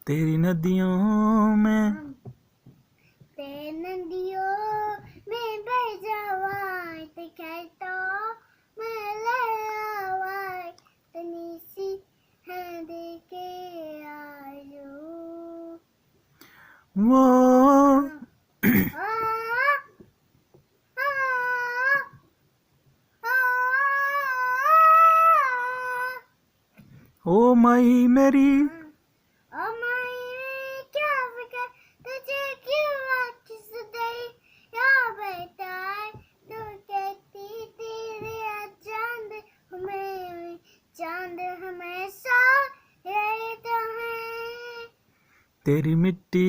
तेरी नदियों में तेरी नदियों में बह जावाई ते खेतों में ले आवाई तनी सी है देके आजू वो ओ माई मेरी ओ माई क्या फिकर तुझे क्यों वापस गई या बेटा तू कहती तेरे चांद हमेशा ये तो है तेरी मिट्टी